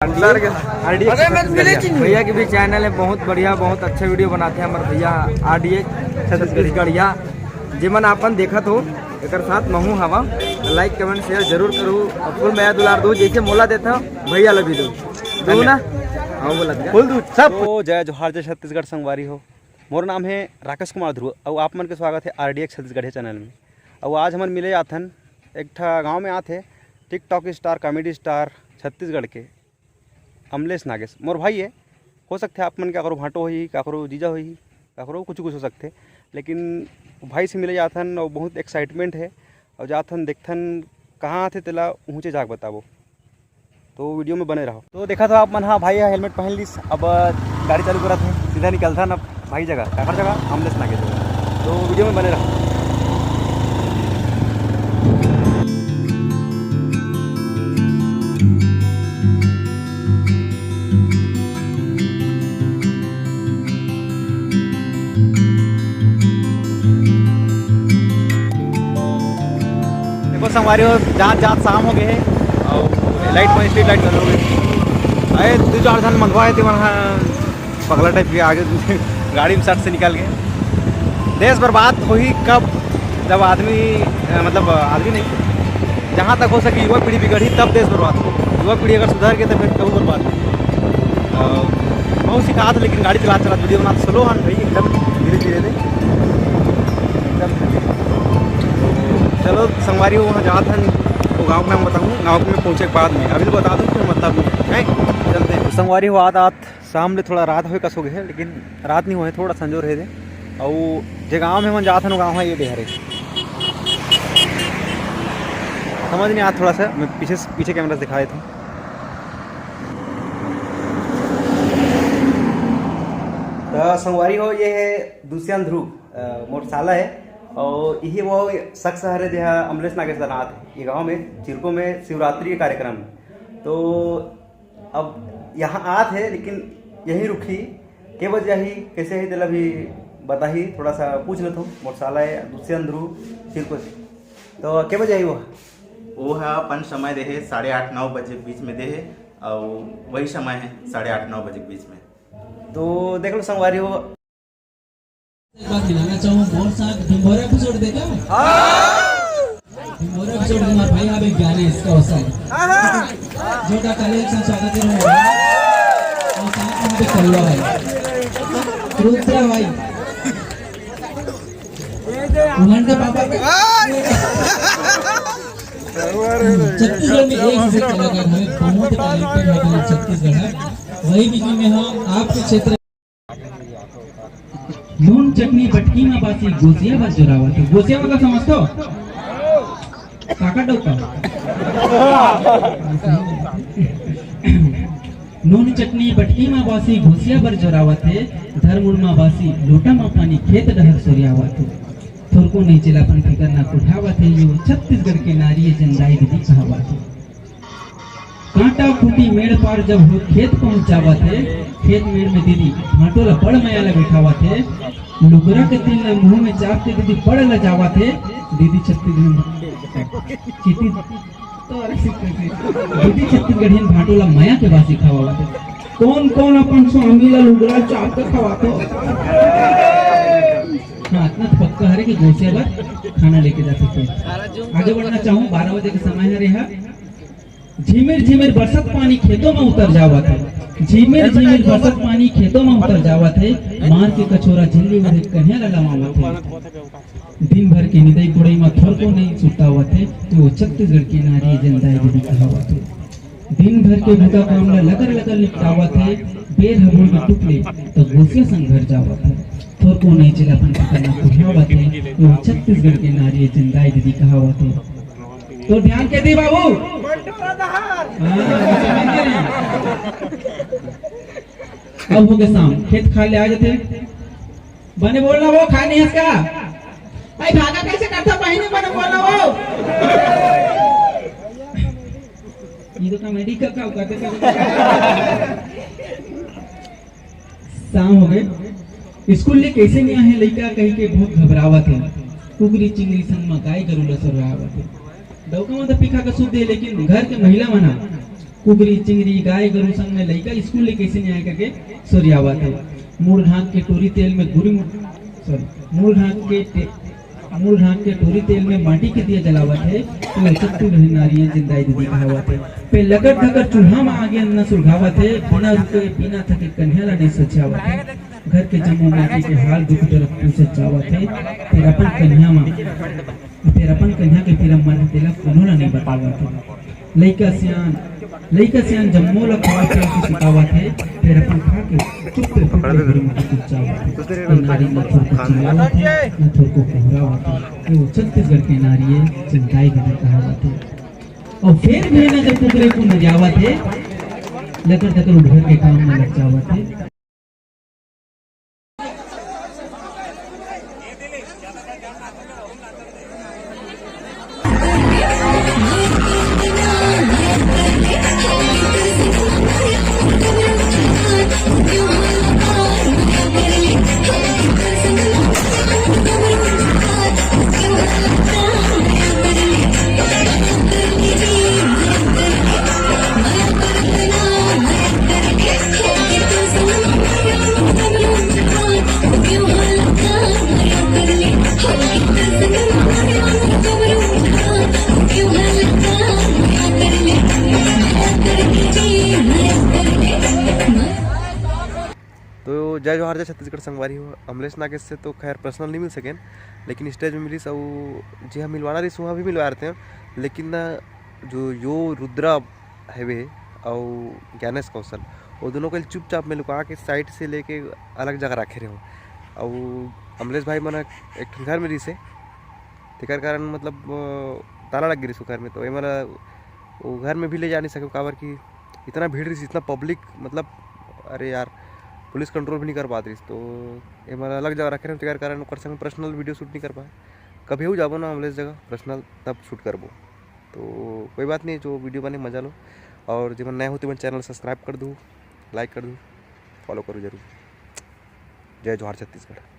भैया की भी चैनल है, बहुत बढ़िया, बहुत अच्छे वीडियो बनाते हैं हमारे भैया RDX छत्तीसगढ़िया। जिमन आपन देखत हो एक साथ महू हवा, लाइक कमेंट शेयर जरूर करूँ और फुल मैं दुलार दू जैसे मोला देता भैया लभी दू ना। हाँ बोला सब। तो जय जोहार, जय छत्तीसगढ़ संगवारी हो। मोर नाम है राकेश कुमार ध्रुव और आप मन के स्वागत है RDX छत्तीसगढ़ चैनल में। और आज हमन मिले आथन एक ठा गाँव में आते TikTok star, comedy star Chhattisgarh के अमलेश नागेश मोर भाई है। हो सकते आप मन क्या करो भाटो होई, क्या करो जीजा होई, क्या करो कुछ हो सकते, लेकिन भाई से मिले जाथन और बहुत एक्साइटमेंट है। और जाथन देखथन कहाँ आते तेला ऊँचे जाग बताबो, तो वीडियो में बने रहो। तो देखा था आप मन, हाँ भाई हेलमेट पहन लीस, अब गाड़ी चालू करा थे, सीधा निकलता ना भाई जगह काकर जगह अमलेश नागेश जगह, तो वीडियो में बने रहो। हमारे जहाँ शाम हो गए है और लाइट पर स्ट्रीट लाइट चालू हो गई। अरे 2-4 जन मंगवाए थे वहाँ पगला टाइप के आगे गाड़ी में सट से निकल गए। देश बर्बाद हो ही कब, जब आदमी मतलब आदमी नहीं, जहाँ तक हो सके युवा पीढ़ी बिगड़ी तब देश बर्बाद हो। युवा पीढ़ी अगर सुधर गई तो फिर कभी बर्बाद नहीं। बहुत सिखा था, लेकिन गाड़ी चला वीडियो बना स्लो हन भाई, एकदम धीरे धीरे दे एकदम। चलो संगवारी हो वहाँ जहाँ था वो गाँव में हम बताऊँ, गाँव में पहुँचे के बाद में अभी तो बता दूँ क्यों मतलब है चलते हैं। संगवारी हो आत शाम में थोड़ा रात हो कस हो गए, लेकिन रात नहीं हुए, थोड़ा संजो रहे थे। और जो गाँव में हम जात हन गाँव है ये डेहरे, समझ नहीं आता थोड़ा सा, मैं पीछे कैमरा से दिखाए थे। तो संगवारी हो ये है दुष्यंत ध्रुव मोटरसाला है, और यही वो शख्स है जो अमलेश नागेश नाथ ये गाँव में चिरको में शिवरात्रि के कार्यक्रम। तो अब यहाँ आत है, लेकिन यही रुकी के वजह ही कैसे ही दिल अभी बता ही थोड़ा सा पूछ लेता हूँ। मोटरसाला है दुष्यंत ध्रुव चिरको से, तो के वजह ही वो है अपन समय दे है 8:30-9 बजे बीच में दे है, और वही समय है 8:30-9 बजे के बीच में। तो देख लो संगवारी हो बात मिलाना चाहूँ मोर साथ ढिम्बोरा एपिसोड देखा? ढिम्बोरा एपिसोड हमारे भाई यहाँ पे ज्ञान है इसका अवसर जो का कलेक्शन एक साथ स्वागत है और साथ में पे कलवा भाई रुद्रा भाई उन्होंने के पापा छत्तीसगढ़ में एक से कलाकार हमें बहुत टैलेंटेड है छत्तीसगढ़ है। वही बीच में हम आपके क्षेत्र नून चटनी बटकी में बासी गोसिया बस जोरावत है। गोसिया मतलब समझते हो काका डोका नून चटनी बटकी में बासी घोसिया बर जोरावत है। धर्मुड़ में बासी लोटा में पानी खेत डहर सोरियावत है। थोरको नहीं चिलापन फिकर ना उठावत है। ये छत्तीसगढ़ के नारी जंदाई दीदी कहावत है। कांटा फूटी मेड़ पार जब हो खेत पहुंचावत है। खेत मेड़ में दीदी भाटोला बड़ मयाला बैठावत है। लुगरा के तिल मुंह में चापते दीदी बड़ लजावत है। दीदी छत्तीसगढ़ियन भाटोला माया के बासी खावावत है। कौन कौन अपन स्वामी ला लुगरा चाप कर खवातो। हाँ इतना तो पक्का है कि गोसिया पर खाना लेके जा सकते हैं। आगे बढ़ना चाहूँ, 12 बजे का समय है रहा। झिमिर झिमिर बरसत पानी खेतों में उतर जावत है। झिमिर झिमिर बरसत पानी खेतों में उतर जावत है। मार के कचोरा झिल्ली में कन्या लगावत है। दिन भर की निदाई कुड़ई में थोर को नहीं सुतावत है। तो छत्तीसगढ़ की नारी जनदाई दीदी कहावत है। दिन भर के भूखा काम लगल निपटावत है। बेर हबोड़ में टुकले तो गोसिया संग घर जावत है। थोर को नहीं चिलापन करना कुठावत है। तो छत्तीसगढ़ की नारी जनदाई दीदी कहावत है। तो ध्यान के दी बाबू, अब हो गए शाम, खेत खा ले आ जाते बने बोलना वो खा नहीं हंसका भाई भागा कैसे करता पहने बने बोलना वो ये तो कॉमेडी का करते शाम हो गए। स्कूल ले कैसे नहीं आए लड़का कहीं के बहुत घबरावत है। कुकरी चिंगरी संग में गाय गरुला सरवावत है। डौका में तो पिखा का सुध दे, लेकिन घर के महिला मना कुबरी चिंगरी गाय गरु संग में लइका स्कूल ले कैसे नहीं आए करके सोरियावत है। मूल घाट के टोरी तेल में मूल घाट के टोरी तेल में माटी के दिया जलावत है। तो चत्तू रही नारियां जिंदाई दीदी कहावत है। पे लगट धकर चूल्हा में आगे न सुलगावत है। बिना रुके बिना थके कन्या ला नहीं सचावत है। घर के जम्मू माटी के हाल दुख तरफ पूछे चावत है। फिर अपन कन्या के फिर मन तेला कोनो ला नहीं बतावत है। लइका सियान जम्मो ला खवा के सिखावत है। फिर अपन खा के चुप पे घड़ी में चुपचावत है। नारी न थोर को चिल्लावत है न थोर को कहरावत है। वो छत्तीसगढ़ के नारी है चिंताई गढ़ कहावत है। और फिर भी न जब कुकरे को न जावत है लेकर तकर घर के काम में लग जावत है। तो जय जोहार जय छत्तीसगढ़ संगवारी हो। अमलेश नागेश से तो खैर पर्सनल नहीं मिल सकें, लेकिन स्टेज में मिली सब जी हाँ मिलवाना रही वहाँ भी मिलवा रहे थे। लेकिन जो यो रुद्रा हैवे और ज्ञानेश कौशल वो दोनों को चुपचाप में लुका के साइड से लेके अलग जगह रखे रहे हो। और अमलेश भाई मना एक घर में रही से तेकर कारण मतलब ताला लग गई घर में। तो ये मेरा वो घर में भी ले जा नहीं सके काबर की इतना भीड़ रही, इतना पब्लिक मतलब अरे यार पुलिस कंट्रोल भी नहीं कर पाती। तो ये हमारा अलग जगह रखे रहे तेकर कारण संग पर्सनल वीडियो शूट नहीं कर पाए। कभी हो जाबो ना अमलेश जगह पर्सनल तब शूट करबो। तो कोई बात नहीं, जो वीडियो बने मजा लो। और जब नए होते मैं चैनल सब्सक्राइब कर दूँ, लाइक कर दूँ, फॉलो करूँ जरूर। जय जोहार छत्तीसगढ़।